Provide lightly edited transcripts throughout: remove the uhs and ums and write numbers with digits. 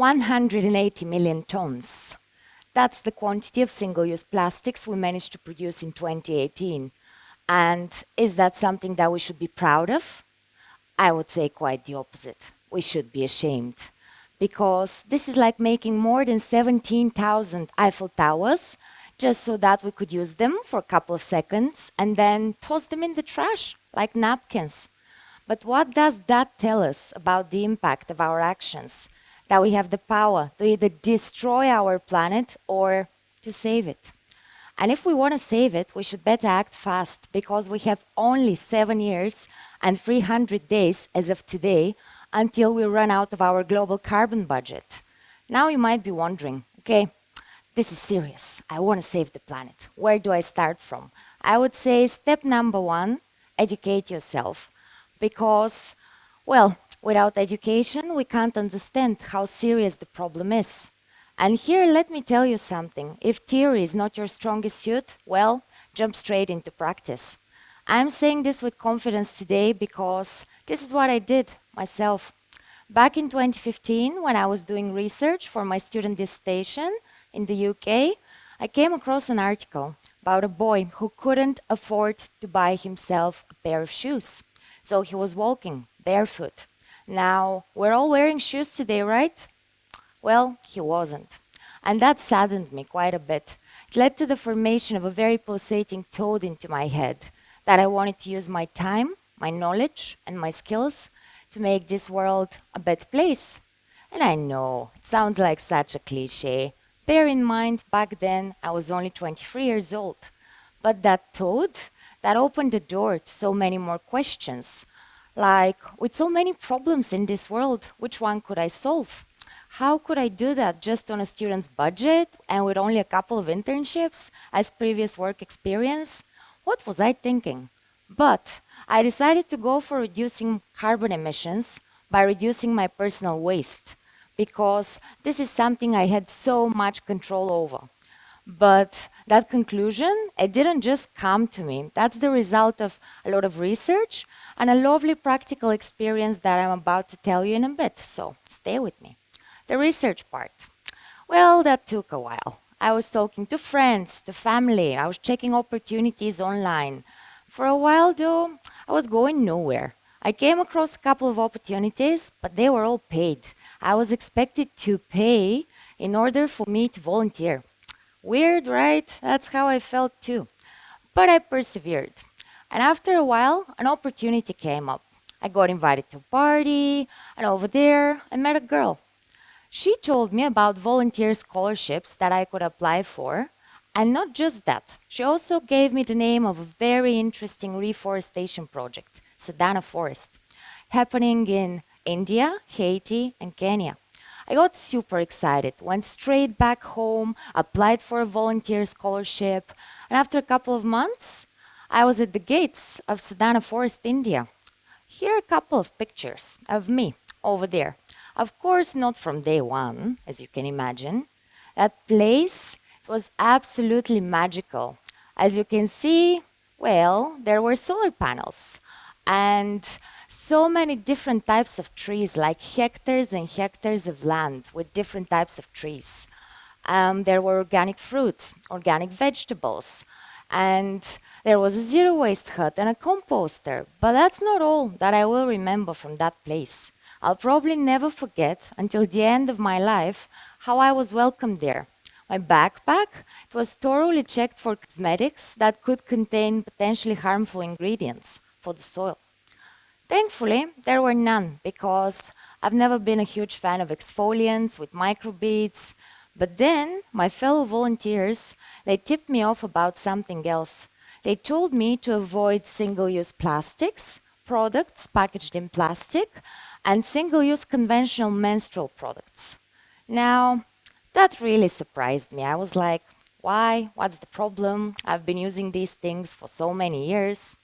180 million tons. That's the quantity of single-use plastics we managed to produce in 2018. And is that something that we should be proud of? I would say quite the opposite. We should be ashamed. Because this is like making more than 17,000 Eiffel Towers just so that we could use them for a couple of seconds and then toss them in the trash like napkins. But what does that tell us about the impact of our actions? That we have the power to either destroy our planet or to save it. And if we want to save it, we should better act fast because we have only 7 years and 300 days as of today until we run out of our global carbon budget. Now you might be wondering, okay, this is serious. I want to save the planet. Where do I start from? I would say step number 1, educate yourself. Because, well, without education, we can't understand how serious the problem is. And here, let me tell you something. If theory is not your strongest suit, well, jump straight into practice. I'm saying this with confidence today because this is what I did myself. Back in 2015, when I was doing research for my student dissertation in the UK, I came across an article about a boy who couldn't afford to buy himself a pair of shoes. So he was walking barefoot. Now, we're all wearing shoes today, right? Well, he wasn't. And that saddened me quite a bit. It led to the formation of a very pulsating toad into my head that I wanted to use my time, my knowledge, and my skills to make this world a better place. And I know, it sounds like such a cliche. Bear in mind, back then, I was only 23 years old. But that toad, that opened the door to so many more questions. Like, with so many problems in this world, which one could I solve? How could I do that just on a student's budget and with only a couple of internships as previous work experience? What was I thinking? But I decided to go for reducing carbon emissions by reducing my personal waste, because this is something I had so much control over. But that conclusion, it didn't just come to me. That's the result of a lot of research and a lovely practical experience that I'm about to tell you in a bit. So stay with me. The research part. Well, that took a while. I was talking to friends, to family. I was checking opportunities online. For a while, though, I was going nowhere. I came across a couple of opportunities, but they were all paid. I was expected to pay in order for me to volunteer. Weird, right? That's how I felt too. But I persevered. And after a while, an opportunity came up. I got invited to a party, and over there, I met a girl. She told me about volunteer scholarships that I could apply for. And not just that, she also gave me the name of a very interesting reforestation project, Sedana Forest, happening in India, Haiti, and Kenya. I got super excited, went straight back home, applied for a volunteer scholarship, and after a couple of months, I was at the gates of Sedana Forest, India. Here are a couple of pictures of me over there. Of course, not from day one, as you can imagine. That place was absolutely magical. As you can see, well, there were solar panels and so many different types of trees, like hectares and hectares of land with different types of trees. There were organic fruits, organic vegetables, and there was a zero waste hut and a composter. But that's not all that I will remember from that place. I'll probably never forget until the end of my life how I was welcomed there. My backpack, it was thoroughly checked for cosmetics that could contain potentially harmful ingredients for the soil. Thankfully, there were none because I've never been a huge fan of exfoliants with microbeads. But then my fellow volunteers, they tipped me off about something else. They told me to avoid single-use plastics, products packaged in plastic, and single-use conventional menstrual products. Now, that really surprised me. I was like, why? What's the problem? I've been using these things for so many years.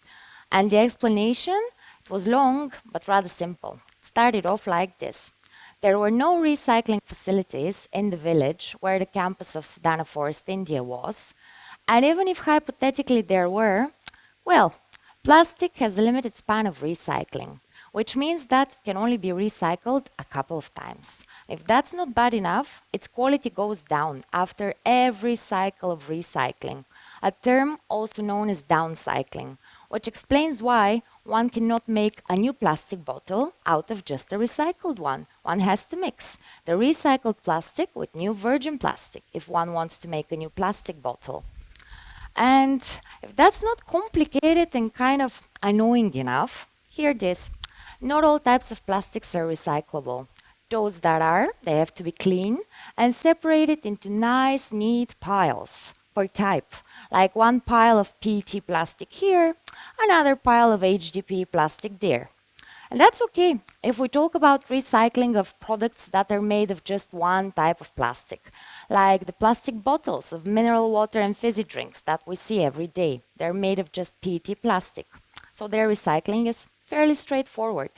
And the explanation, it was long, but rather simple. It started off like this. There were no recycling facilities in the village where the campus of Sedana Forest, India was. And even if hypothetically there were, well, plastic has a limited span of recycling, which means that it can only be recycled a couple of times. If that's not bad enough, its quality goes down after every cycle of recycling, a term also known as downcycling, which explains why one cannot make a new plastic bottle out of just a recycled one. One has to mix the recycled plastic with new virgin plastic if one wants to make a new plastic bottle. And if that's not complicated and kind of annoying enough, hear this. Not all types of plastics are recyclable. Those that are, they have to be clean and separated into nice, neat piles per type. Like one pile of PET plastic here, another pile of HDPE plastic there. And that's okay if we talk about recycling of products that are made of just one type of plastic, like the plastic bottles of mineral water and fizzy drinks that we see every day. They're made of just PET plastic. So their recycling is fairly straightforward.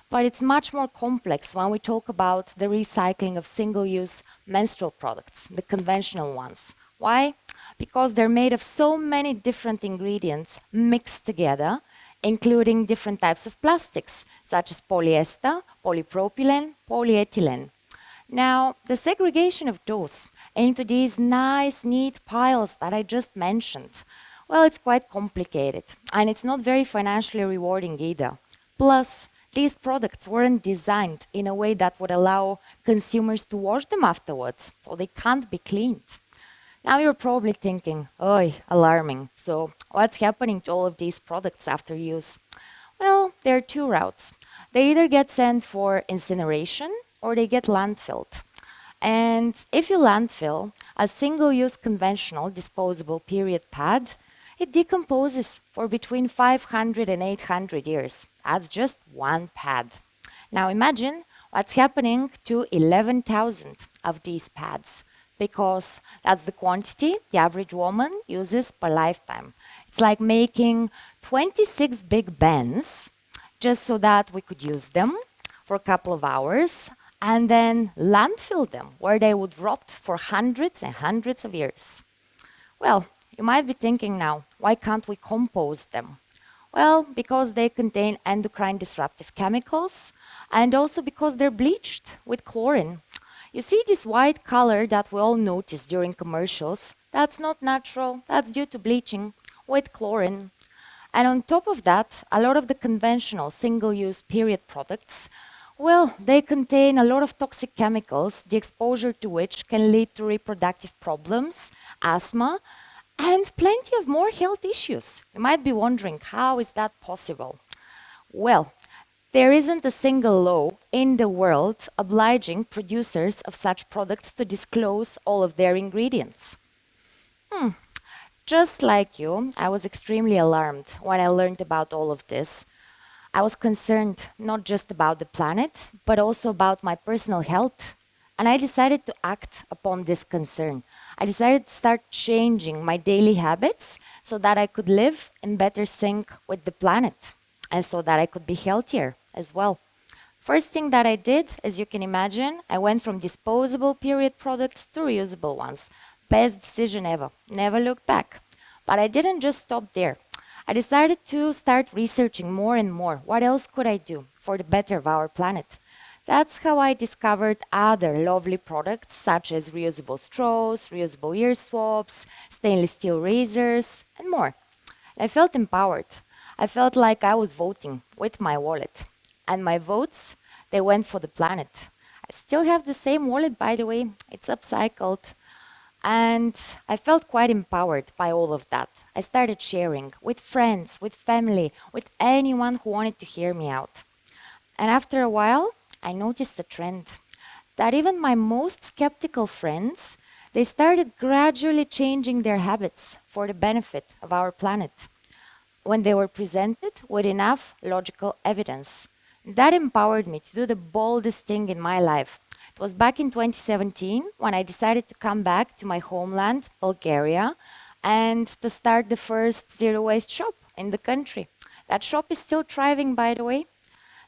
But it's much more complex when we talk about the recycling of single-use menstrual products, the conventional ones. Why? Because they're made of so many different ingredients mixed together, including different types of plastics, such as polyester, polypropylene, polyethylene. Now, the segregation of those into these nice, neat piles that I just mentioned, well, it's quite complicated, and it's not very financially rewarding either. Plus, these products weren't designed in a way that would allow consumers to wash them afterwards, so they can't be cleaned. Now you're probably thinking, "Oi, alarming. So what's happening to all of these products after use?" Well, there are two routes. They either get sent for incineration or they get landfilled. And if you landfill a single-use conventional disposable period pad, it decomposes for between 500 and 800 years. That's just one pad. Now imagine what's happening to 11,000 of these pads, because that's the quantity the average woman uses per lifetime. It's like making 26 Big Bens just so that we could use them for a couple of hours and then landfill them where they would rot for hundreds and hundreds of years. Well, you might be thinking now, why can't we compost them? Well, because they contain endocrine disruptive chemicals and also because they're bleached with chlorine. You see this white color that we all notice during commercials? That's not natural, that's due to bleaching with chlorine. And on top of that, a lot of the conventional single-use period products, well, they contain a lot of toxic chemicals, the exposure to which can lead to reproductive problems, asthma, and plenty of more health issues. You might be wondering, how is that possible? Well, there isn't a single law in the world obliging producers of such products to disclose all of their ingredients. Just like you, I was extremely alarmed when I learned about all of this. I was concerned not just about the planet, but also about my personal health. And I decided to act upon this concern. I decided to start changing my daily habits so that I could live in better sync with the planet and so that I could be healthier as well. First thing that I did, as you can imagine, I went from disposable period products to reusable ones. Best decision ever. Never looked back. But I didn't just stop there. I decided to start researching more and more. What else could I do for the better of our planet? That's how I discovered other lovely products such as reusable straws, reusable ear swabs, stainless steel razors, and more. I felt empowered. I felt like I was voting with my wallet. And my votes, they went for the planet. I still have the same wallet, by the way. It's upcycled. And I felt quite empowered by all of that. I started sharing with friends, with family, with anyone who wanted to hear me out. And after a while, I noticed a trend that even my most skeptical friends, they started gradually changing their habits for the benefit of our planet when they were presented with enough logical evidence. That empowered me to do the boldest thing in my life. It was back in 2017 when I decided to come back to my homeland, Bulgaria, and to start the first zero waste shop in the country. That shop is still thriving, by the way.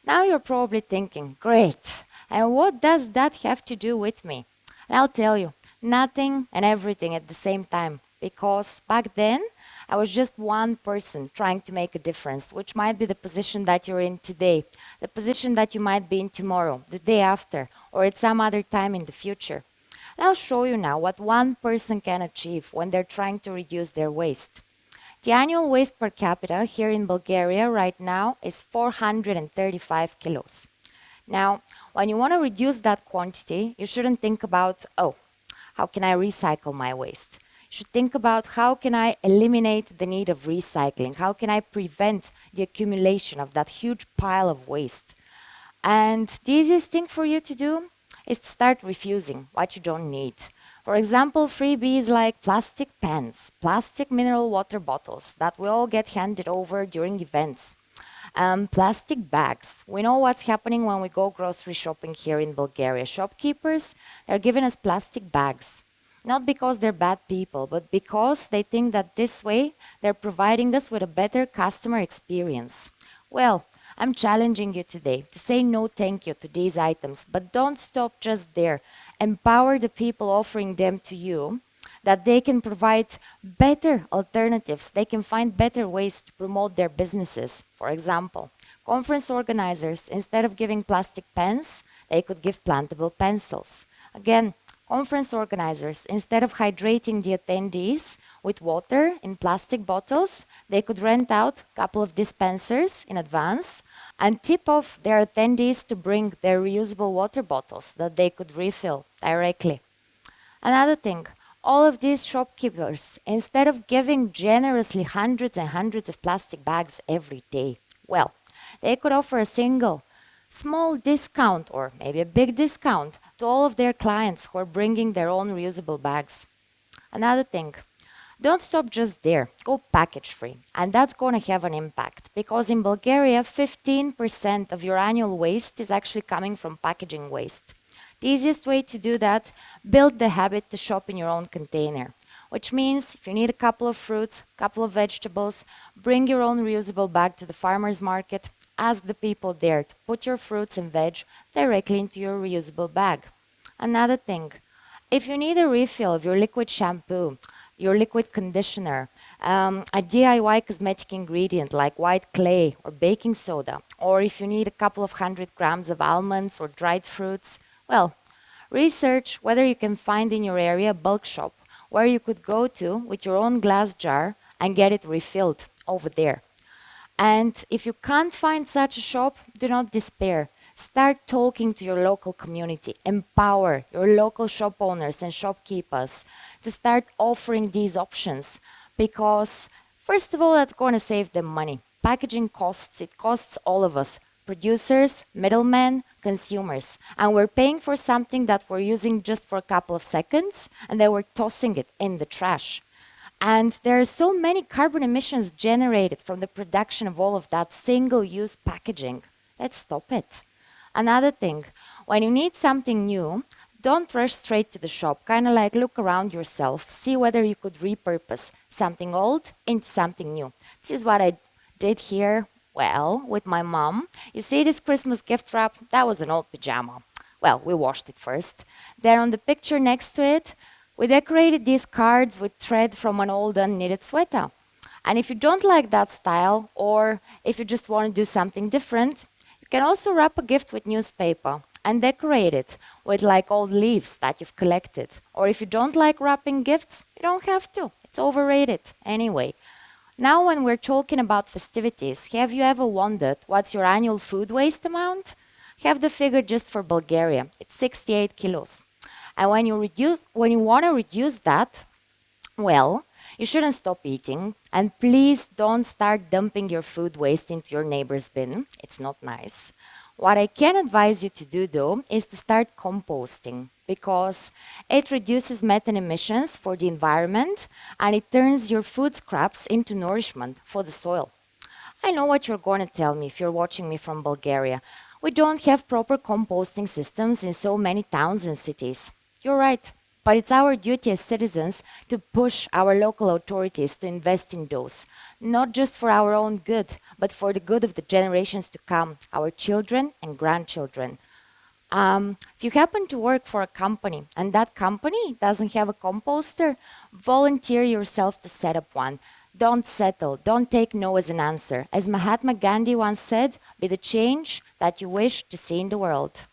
Now you're probably thinking, great, and what does that have to do with me? And I'll tell you, nothing and everything at the same time. Because back then, I was just one person trying to make a difference, which might be the position that you're in today, the position that you might be in tomorrow, the day after, or at some other time in the future. And I'll show you now what one person can achieve when they're trying to reduce their waste. The annual waste per capita here in Bulgaria right now is 435 kilos. Now, when you want to reduce that quantity, you shouldn't think about, oh, how can I recycle my waste? You should think about how can I eliminate the need of recycling? How can I prevent the accumulation of that huge pile of waste? And the easiest thing for you to do is to start refusing what you don't need. For example, freebies like plastic pens, plastic mineral water bottles that we all get handed over during events. Plastic bags. We know what's happening when we go grocery shopping here in Bulgaria. Shopkeepers, they're giving us plastic bags. Not because they're bad people, but because they think that this way they're providing us with a better customer experience. Well, I'm challenging you today to say no thank you to these items, but don't stop just there. Empower the people offering them to you that they can provide better alternatives. They can find better ways to promote their businesses. For example, conference organizers, instead of giving plastic pens, they could give plantable pencils. Again, conference organizers, instead of hydrating the attendees with water in plastic bottles, they could rent out a couple of dispensers in advance and tip off their attendees to bring their reusable water bottles that they could refill directly. Another thing, all of these shopkeepers, instead of giving generously hundreds and hundreds of plastic bags every day, well, they could offer a single small discount or maybe a big discount to all of their clients who are bringing their own reusable bags. Another thing, don't stop just there. Go package free. And that's going to have an impact because in Bulgaria, 15% of your annual waste is actually coming from packaging waste. The easiest way to do that, build the habit to shop in your own container, which means if you need a couple of fruits, a couple of vegetables, bring your own reusable bag to the farmer's market, ask the people there to put your fruits and veg directly into your reusable bag. Another thing, if you need a refill of your liquid shampoo, your liquid conditioner, a DIY cosmetic ingredient like white clay or baking soda, or if you need a couple of 100 grams of almonds or dried fruits, well, research whether you can find in your area a bulk shop where you could go to with your own glass jar and get it refilled over there. And if you can't find such a shop, do not despair. Start talking to your local community. Empower your local shop owners and shopkeepers to start offering these options because, first of all, that's going to save them money. Packaging costs, it costs all of us, producers, middlemen, consumers. And we're paying for something that we're using just for a couple of seconds and then we're tossing it in the trash. And there are so many carbon emissions generated from the production of all of that single-use packaging. Let's stop it. Another thing, when you need something new, don't rush straight to the shop. Kind of like look around yourself, see whether you could repurpose something old into something new. This is what I did here, well, with my mom. You see this Christmas gift wrap? That was an old pajama. Well, we washed it first. Then on the picture next to it, we decorated these cards with thread from an old unknitted sweater. And if you don't like that style, or if you just want to do something different, you can also wrap a gift with newspaper and decorate it with like old leaves that you've collected. Or if you don't like wrapping gifts, you don't have to. It's overrated anyway. Now when we're talking about festivities, have you ever wondered what's your annual food waste amount? Have the figure just for Bulgaria. It's 68 kilos. And when you want to reduce that, well, you shouldn't stop eating. And please don't start dumping your food waste into your neighbor's bin. It's not nice. What I can advise you to do, though, is to start composting because it reduces methane emissions for the environment and it turns your food scraps into nourishment for the soil. I know what you're going to tell me if you're watching me from Bulgaria. We don't have proper composting systems in so many towns and cities. You're right, but it's our duty as citizens to push our local authorities to invest in those, not just for our own good, but for the good of the generations to come, our children and grandchildren. If you happen to work for a company and that company doesn't have a composter, volunteer yourself to set up one. Don't settle. Don't take no as an answer. As Mahatma Gandhi once said, be the change that you wish to see in the world.